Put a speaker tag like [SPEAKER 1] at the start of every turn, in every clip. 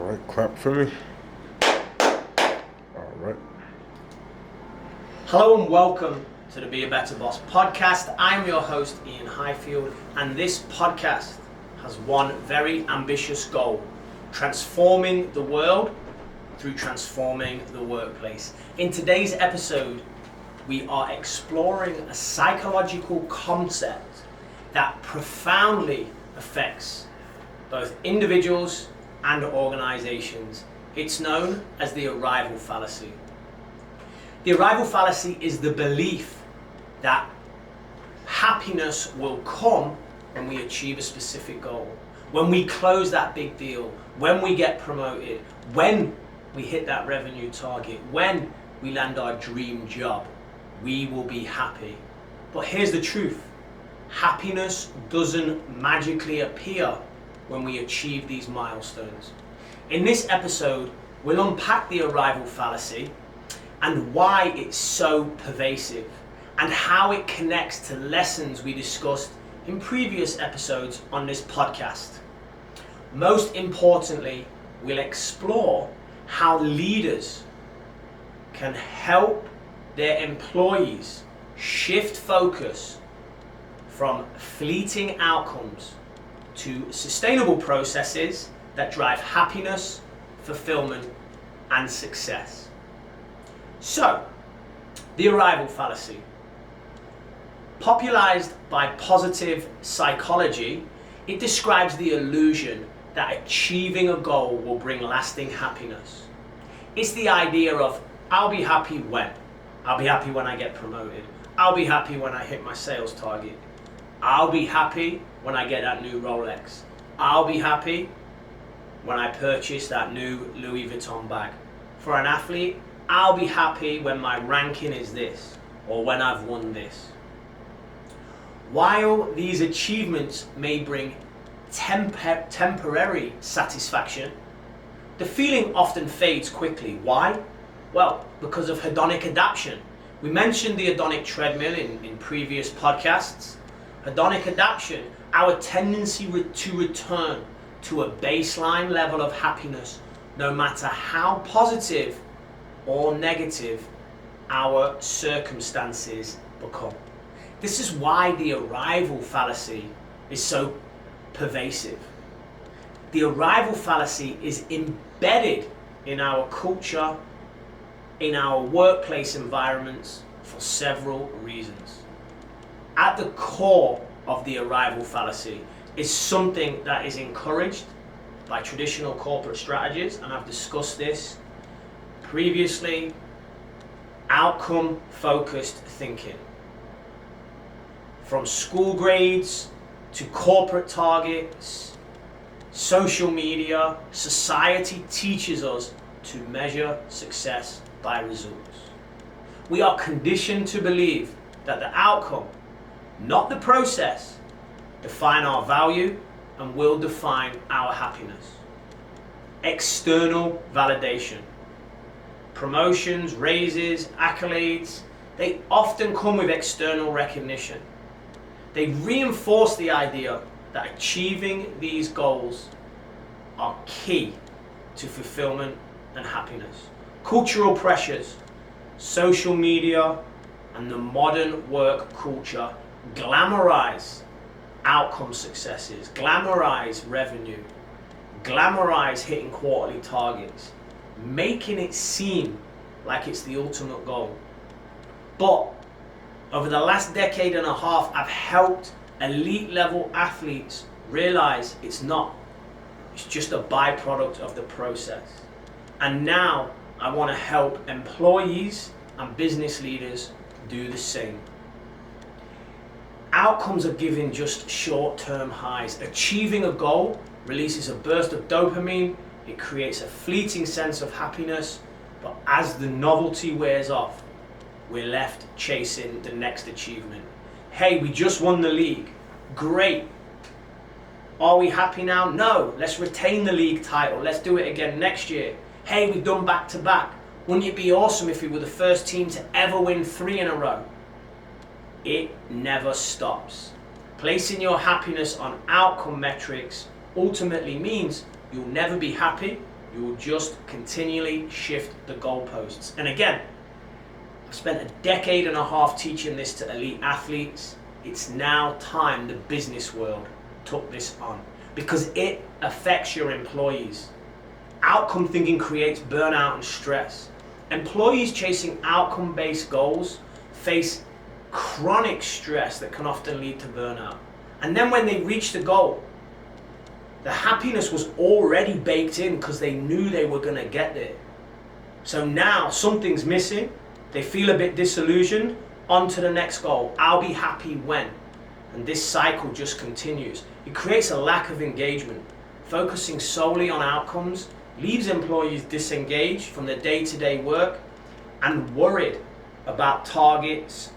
[SPEAKER 1] Alright, clap for me. Alright.
[SPEAKER 2] Hello and welcome to the Be a Better Boss podcast. I'm your host, Ian Highfield, and this podcast has one very ambitious goal: transforming the world through transforming the workplace. In today's episode, we are exploring a psychological concept that profoundly affects both individuals and organizations. It's known as the arrival fallacy. The arrival fallacy is the belief that happiness will come when we achieve a specific goal, when we close that big deal, when we get promoted, when we hit that revenue target, when we land our dream job, we will be happy. But here's the truth: happiness doesn't magically appear when we achieve these milestones. In this episode, we'll unpack the arrival fallacy and why it's so pervasive, and how it connects to lessons we discussed in previous episodes on this podcast. Most importantly, we'll explore how leaders can help their employees shift focus from fleeting outcomes to sustainable processes that drive happiness, fulfillment, and success. So, the arrival fallacy. Popularized by positive psychology, it describes the illusion that achieving a goal will bring lasting happiness. It's the idea of, I'll be happy when. I'll be happy when I get promoted. I'll be happy when I hit my sales target. I'll be happy when I get that new Rolex. I'll be happy when I purchase that new Louis Vuitton bag. For an athlete, I'll be happy when my ranking is this, or when I've won this. While these achievements may bring temporary satisfaction, the feeling often fades quickly. Why? Well, because of hedonic adaptation. We mentioned the hedonic treadmill in previous podcasts. Hedonic adaptation, our tendency to return to a baseline level of happiness, no matter how positive or negative our circumstances become. This is why the arrival fallacy is so pervasive. The arrival fallacy is embedded in our culture, in our workplace environments, for several reasons. At the core of the arrival fallacy is something that is encouraged by traditional corporate strategies, and I've discussed this previously: outcome-focused thinking. From school grades to corporate targets, social media, society teaches us to measure success by results. We are conditioned to believe that the outcome, not the process, define our value and will define our happiness. External validation. Promotions, raises, accolades, they often come with external recognition. They reinforce the idea that achieving these goals are key to fulfillment and happiness. Cultural pressures, social media, and the modern work culture glamorize outcome successes, glamorize revenue, glamorize hitting quarterly targets, making it seem like it's the ultimate goal. But over the last decade and a half, I've helped elite level athletes realize it's not. It's just a byproduct of the process. And now I want to help employees and business leaders do the same. Outcomes are given just short-term highs. Achieving a goal releases a burst of dopamine. It creates a fleeting sense of happiness. But as the novelty wears off, we're left chasing the next achievement. Hey, we just won the league. Great. Are we happy now? No. Let's retain the league title. Let's do it again next year. Hey, we've done back-to-back. Wouldn't it be awesome if we were the first team to ever win 3 in a row? It never stops. Placing your happiness on outcome metrics ultimately means you'll never be happy You will just continually shift the goalposts. And again, I've spent a decade and a half teaching this to elite athletes. It's now time the business world took this on, because it affects your employees. Outcome thinking creates burnout and stress. Employees chasing outcome-based goals face chronic stress that can often lead to burnout. And then when they reach the goal, the happiness was already baked in because they knew they were going to get there. So now something's missing. They feel a bit disillusioned. On to the next goal. I'll be happy when. And this cycle just continues. It creates a lack of engagement. Focusing solely on outcomes leaves employees disengaged from their day-to-day work and worried about targets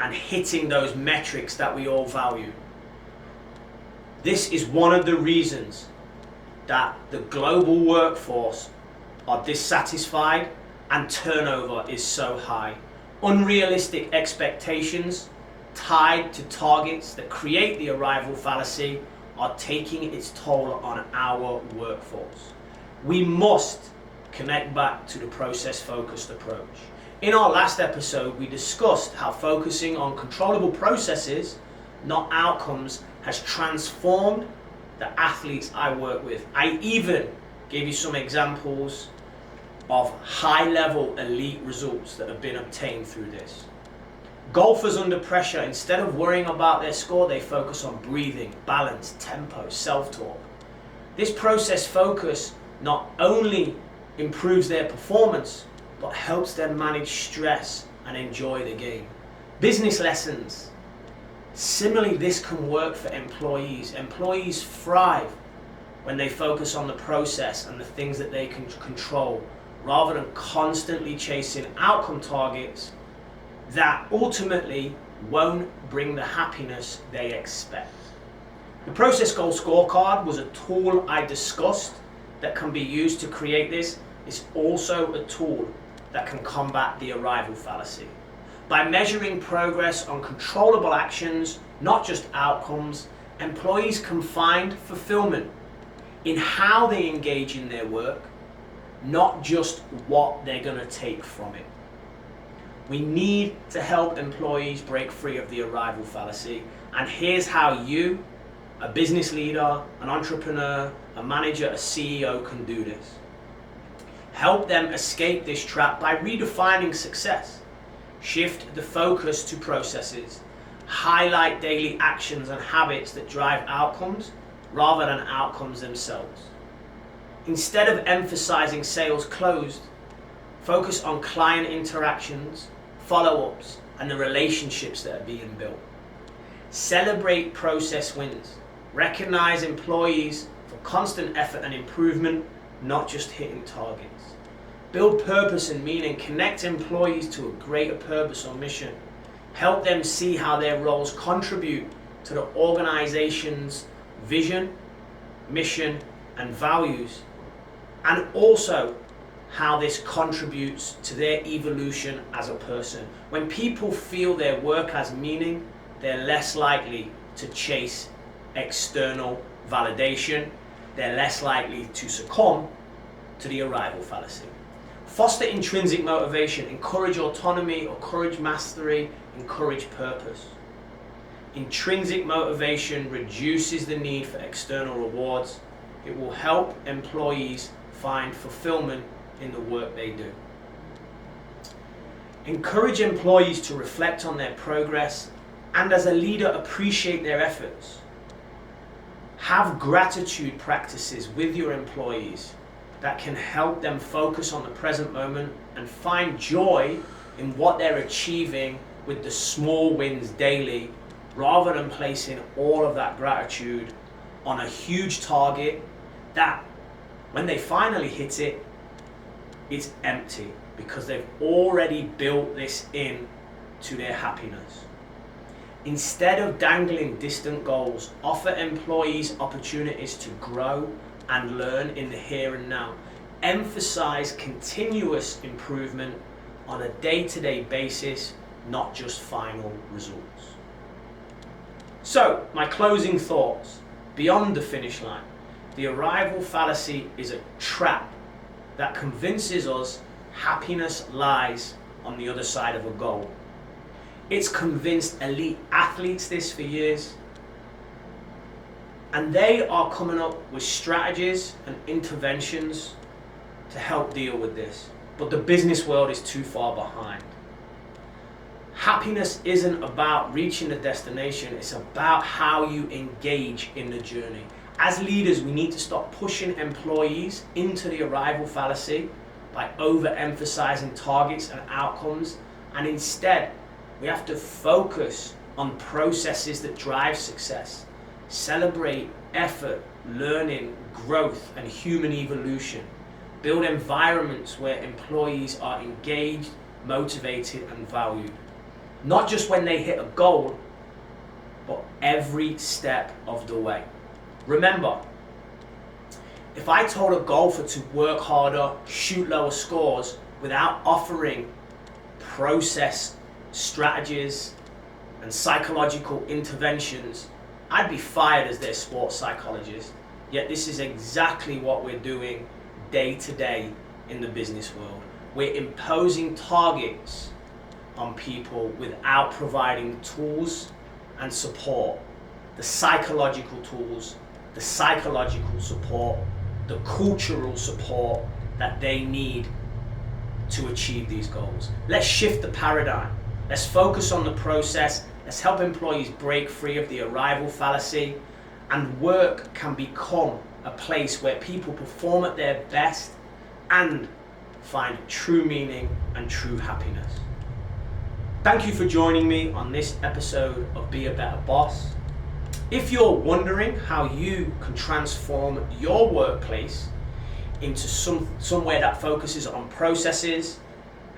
[SPEAKER 2] and hitting those metrics that we all value. This is one of the reasons that the global workforce are dissatisfied and turnover is so high. Unrealistic expectations tied to targets that create the arrival fallacy are taking its toll on our workforce. We must connect back to the process-focused approach. In our last episode, we discussed how focusing on controllable processes, not outcomes, has transformed the athletes I work with. I even gave you some examples of high-level elite results that have been obtained through this. Golfers under pressure, instead of worrying about their score, they focus on breathing, balance, tempo, self-talk. This process focus not only improves their performance, but helps them manage stress and enjoy the game. Business lessons. Similarly, this can work for employees. Employees thrive when they focus on the process and the things that they can control, rather than constantly chasing outcome targets that ultimately won't bring the happiness they expect. The process goal scorecard was a tool I discussed that can be used to create this. It's also a tool that can combat the arrival fallacy. By measuring progress on controllable actions, not just outcomes, employees can find fulfillment in how they engage in their work, not just what they're going to take from it. We need to help employees break free of the arrival fallacy, and here's how you, a business leader, an entrepreneur, a manager, a CEO, can do this. Help them escape this trap by redefining success. Shift the focus to processes. Highlight daily actions and habits that drive outcomes rather than outcomes themselves. Instead of emphasizing sales closed, focus on client interactions, follow-ups, and the relationships that are being built. Celebrate process wins. Recognize employees for constant effort and improvement, not just hitting targets. Build purpose and meaning. Connect employees to a greater purpose or mission. Help them see how their roles contribute to the organization's vision, mission, and values, and also how this contributes to their evolution as a person. When people feel their work has meaning, they're less likely to chase external validation. They're less likely to succumb to the arrival fallacy. Foster intrinsic motivation. Encourage autonomy, encourage mastery, encourage purpose. Intrinsic motivation reduces the need for external rewards. It will help employees find fulfillment in the work they do. Encourage employees to reflect on their progress and, as a leader, appreciate their efforts. Have gratitude practices with your employees that can help them focus on the present moment and find joy in what they're achieving with the small wins daily, rather than placing all of that gratitude on a huge target that, when they finally hit it, it's empty because they've already built this in to their happiness. Instead of dangling distant goals, offer employees opportunities to grow and learn in the here and now. Emphasize continuous improvement on a day-to-day basis, not just final results. So, my closing thoughts. Beyond the finish line, The arrival fallacy is a trap that convinces us happiness lies on the other side of a goal. It's convinced elite athletes this for years, and they are coming up with strategies and interventions to help deal with this. But the business world is too far behind. Happiness isn't about reaching the destination, it's about how you engage in the journey. As leaders, we need to stop pushing employees into the arrival fallacy by overemphasizing targets and outcomes, and instead, we have to focus on processes that drive success, celebrate effort, learning, growth, and human evolution. Build environments where employees are engaged, motivated, and valued. Not just when they hit a goal, but every step of the way. Remember, if I told a golfer to work harder, shoot lower scores, without offering process strategies and psychological interventions, I'd be fired as their sports psychologist. Yet this is exactly what we're doing day to day in the business world. We're imposing targets on people without providing tools and support, the psychological tools, the psychological support, the cultural support that they need to achieve these goals. Let's shift the paradigm. Let's focus on the process. Let's help employees break free of the arrival fallacy, and work can become a place where people perform at their best and find true meaning and true happiness. Thank you for joining me on this episode of Be a Better Boss. If you're wondering how you can transform your workplace into somewhere that focuses on processes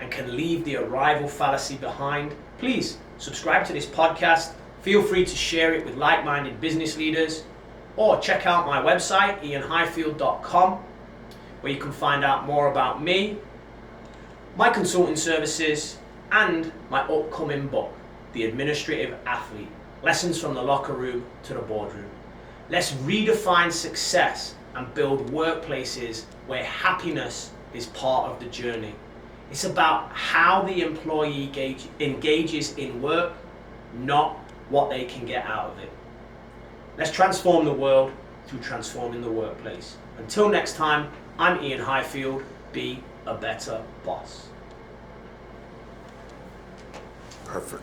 [SPEAKER 2] and can leave the arrival fallacy behind, please subscribe to this podcast. Feel free to share it with like-minded business leaders, or check out my website, ianhighfield.com, where you can find out more about me, my consulting services, and my upcoming book, The Administrative Athlete: Lessons from the Locker Room to the Boardroom. Let's redefine success and build workplaces where happiness is part of the journey. It's about how the employee engages in work, not what they can get out of it. Let's transform the world through transforming the workplace. Until next time, I'm Ian Highfield. Be a better boss.
[SPEAKER 1] Perfect.